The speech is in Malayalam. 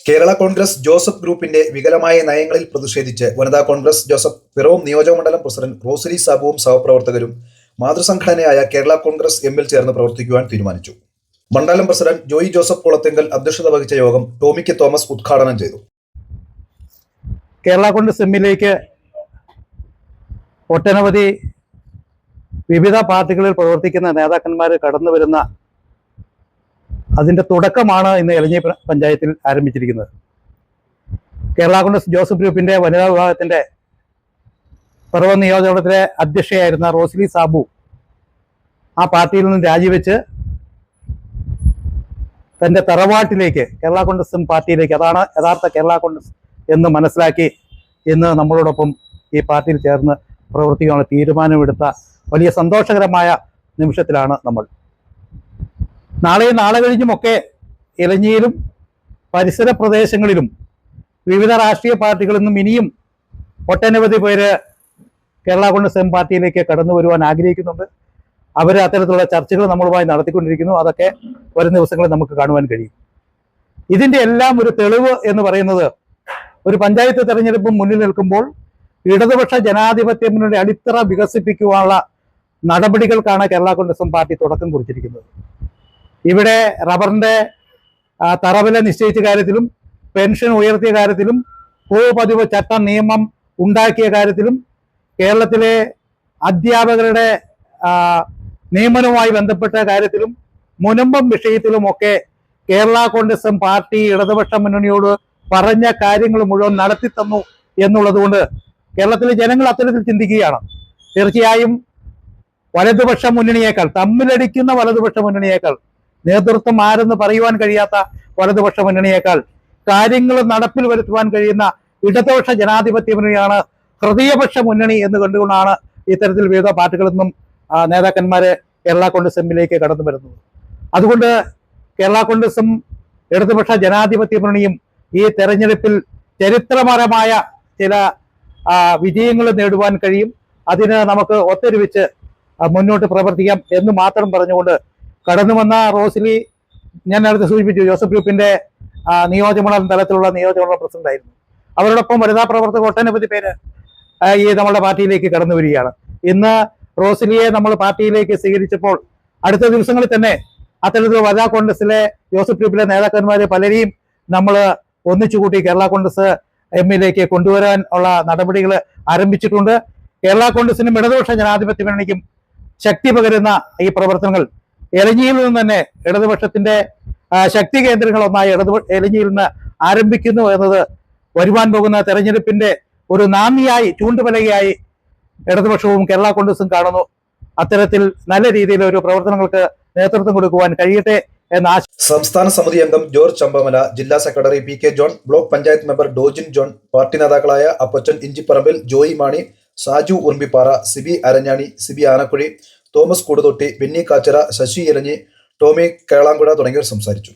കേരള കോൺഗ്രസ് ജോസഫ് ഗ്രൂപ്പിന്റെ വികലമായ നയങ്ങളിൽ പ്രതിഷേധിച്ച് വനിതാ കോൺഗ്രസ് ജോസഫ് പിറവം നിയോജകമണ്ഡലം പ്രസിഡന്റ് റോസലി സാബുവും സഹപ്രവർത്തകരും മാതൃസംഘടനയായ കേരള കോൺഗ്രസ് എമ്മിൽ ചേർന്ന് പ്രവർത്തിക്കുവാൻ തീരുമാനിച്ചു. മണ്ഡലം പ്രസിഡന്റ് ജോയി ജോസഫ് കുളത്തെങ്കൽ അധ്യക്ഷത വഹിച്ച യോഗം ടോമി കെ തോമസ് ഉദ്ഘാടനം ചെയ്തു. കേരള കോൺഗ്രസ് എമ്മിലേക്ക് ഒട്ടനവധി വിവിധ പാർട്ടികളിൽ പ്രവർത്തിക്കുന്ന നേതാക്കന്മാർ കടന്നു വരുന്ന അതിൻ്റെ തുടക്കമാണ് ഇന്ന് എലഞ്ഞി പഞ്ചായത്തിൽ ആരംഭിച്ചിരിക്കുന്നത്. കേരള കോൺഗ്രസ് ജോസഫ് ഗ്രൂപ്പിന്റെ വനിതാ വിഭാഗത്തിന്റെ പിറവം നിയോജകമണ്ഡലത്തിലെ അധ്യക്ഷയായിരുന്ന റോസലി സാബു ആ പാർട്ടിയിൽ നിന്ന് രാജിവെച്ച് തൻ്റെ തറവാട്ടിലേക്ക് കേരള കോൺഗ്രസ് പാർട്ടിയിലേക്ക്, അതാണ് യഥാർത്ഥ കേരള കോൺഗ്രസ് എന്ന് മനസ്സിലാക്കി ഇന്ന് നമ്മളോടൊപ്പം ഈ പാർട്ടിയിൽ ചേർന്ന് പ്രവർത്തിക്കാനുള്ള തീരുമാനമെടുത്ത വലിയ സന്തോഷകരമായ നിമിഷത്തിലാണ് നമ്മൾ. നാളെയും നാളെ കഴിഞ്ഞുമൊക്കെ ഇലഞ്ഞിയിലും പരിസര പ്രദേശങ്ങളിലും വിവിധ രാഷ്ട്രീയ പാർട്ടികളിൽ നിന്നും ഇനിയും ഒട്ടനവധി പേര് കേരള കോൺഗ്രസ് എം പാർട്ടിയിലേക്ക് കടന്നു വരുവാൻ ആഗ്രഹിക്കുന്നുണ്ട്. അവർ അത്തരത്തിലുള്ള ചർച്ചകൾ നമ്മളുമായി നടത്തിക്കൊണ്ടിരിക്കുന്നു. അതൊക്കെ വരും ദിവസങ്ങളിൽ നമുക്ക് കാണുവാൻ കഴിയും. ഇതിൻ്റെ എല്ലാം ഒരു തെളിവ് എന്ന് പറയുന്നത്, ഒരു പഞ്ചായത്ത് തെരഞ്ഞെടുപ്പ് മുന്നിൽ നിൽക്കുമ്പോൾ ഇടതുപക്ഷ ജനാധിപത്യ മുന്നണിയുടെ അടിത്തറ വികസിപ്പിക്കുവാനുള്ള നടപടികൾക്കാണ് കേരള കോൺഗ്രസ് എം പാർട്ടി തുടക്കം കുറിച്ചിരിക്കുന്നത്. ഇവിടെ റബ്ബറിന്റെ തറവില നിശ്ചയിച്ച കാര്യത്തിലും പെൻഷൻ ഉയർത്തിയ കാര്യത്തിലും ഭൂപതിവ് ചട്ട നിയമം ഉണ്ടാക്കിയ കാര്യത്തിലും കേരളത്തിലെ അധ്യാപകരുടെ നിയമനവുമായി ബന്ധപ്പെട്ട കാര്യത്തിലും മുനമ്പം വിഷയത്തിലുമൊക്കെ കേരള കോൺഗ്രസ് എം പാർട്ടി ഇടതുപക്ഷ മുന്നണിയോട് പറഞ്ഞ കാര്യങ്ങൾ മുഴുവൻ നടത്തി തന്നു എന്നുള്ളത് കൊണ്ട് കേരളത്തിലെ ജനങ്ങൾ അത്തരത്തിൽ ചിന്തിക്കുകയാണ്. തീർച്ചയായും വലതുപക്ഷ മുന്നണിയേക്കാൾ, തമ്മിലടിക്കുന്ന വലതുപക്ഷ മുന്നണിയേക്കാൾ, നേതൃത്വം ആരെന്ന് പറയുവാൻ കഴിയാത്ത വലതുപക്ഷ മുന്നണിയേക്കാൾ കാര്യങ്ങൾ നടപ്പിൽ വരുത്തുവാൻ കഴിയുന്ന ഇടതുപക്ഷ ജനാധിപത്യ മുന്നണിയാണ് ഹൃദയപക്ഷ മുന്നണി എന്ന് കണ്ടുകൊണ്ടാണ് ഇത്തരത്തിൽ വിവിധ പാർട്ടികളിൽ നിന്നും നേതാക്കന്മാരെ കേരള കോൺഗ്രസ് എമ്മിലേക്ക് കടന്നു വരുന്നത്. അതുകൊണ്ട് കേരള കോൺഗ്രസും ഇടതുപക്ഷ ജനാധിപത്യ മുന്നണിയും ഈ തെരഞ്ഞെടുപ്പിൽ ചരിത്രപരമായ ചില വിജയങ്ങൾ നേടുവാൻ കഴിയും. അതിന് നമുക്ക് ഒത്തൊരുമിച്ച് മുന്നോട്ട് പ്രവർത്തിക്കാം എന്ന് മാത്രം പറഞ്ഞുകൊണ്ട് കടന്നു വന്ന റോസലി, ഞാൻ നേരത്തെ സൂചിപ്പിച്ചു, ജോസഫ് ഗ്രൂപ്പിന്റെ നിയോജകമണ്ഡലം തലത്തിലുള്ള നിയോജകമണ്ഡലം പ്രസിഡന്റായിരുന്നു. അവരോടൊപ്പം വനിതാ പ്രവർത്തകർ ഒട്ടനവധി പേര് ഈ നമ്മുടെ പാർട്ടിയിലേക്ക് കടന്നു വരികയാണ്. ഇന്ന് റോസലിയെ നമ്മൾ പാർട്ടിയിലേക്ക് സ്വീകരിച്ചപ്പോൾ അടുത്ത ദിവസങ്ങളിൽ തന്നെ അത്തരത്തിൽ വനിതാ കോൺഗ്രസിലെ ജോസഫ് ഗ്രൂപ്പിലെ നേതാക്കന്മാരെ പലരെയും നമ്മൾ ഒന്നിച്ചുകൂട്ടി കേരള കോൺഗ്രസ് എമ്മിലേക്ക് കൊണ്ടുവരാൻ ഉള്ള നടപടികൾ ആരംഭിച്ചിട്ടുണ്ട്. കേരള കോൺഗ്രസിനും ഇടതുപക്ഷ ജനാധിപത്യ മുന്നണിക്കും ശക്തി പകരുന്ന ഈ പ്രവർത്തനങ്ങൾ എലഞ്ഞിയിൽ നിന്ന് തന്നെ ഇടതുപക്ഷത്തിന്റെ ശക്തി കേന്ദ്രങ്ങളൊന്നായി എലഞ്ഞിയിൽ നിന്ന് ആരംഭിക്കുന്നു എന്നത് വരുവാൻ പോകുന്ന തെരഞ്ഞെടുപ്പിന്റെ ഒരു നാന്ദിയായി, ചൂണ്ടുപലകയായി ഇടതുപക്ഷവും കേരള കോൺഗ്രസും കാണുന്നു. അത്തരത്തിൽ നല്ല രീതിയിൽ ഒരു പ്രവർത്തനങ്ങൾക്ക് നേതൃത്വം കൊടുക്കുവാൻ കഴിയട്ടെ എന്ന സംസ്ഥാന സമിതി അംഗം ജോർജ് ചമ്പമല, ജില്ലാ secretary P K John, block panchayat member Dojin John, party നേതാക്കളായ അപ്പച്ചൻ ഇഞ്ചിപ്പറമ്പിൽ, ജോയി മാണി, സാജു ഉറുമ്പിപ്പാറ, സിബി അരഞ്ഞാണി, സിബി ആനക്കുഴി, തോമസ് കൂടുതൊട്ടി, ബെന്നി കാച്ചറ, ശശി ഇലഞ്ഞി, ടോമി കേളാങ്കുഴ തുടങ്ങിയവർ സംസാരിച്ചു.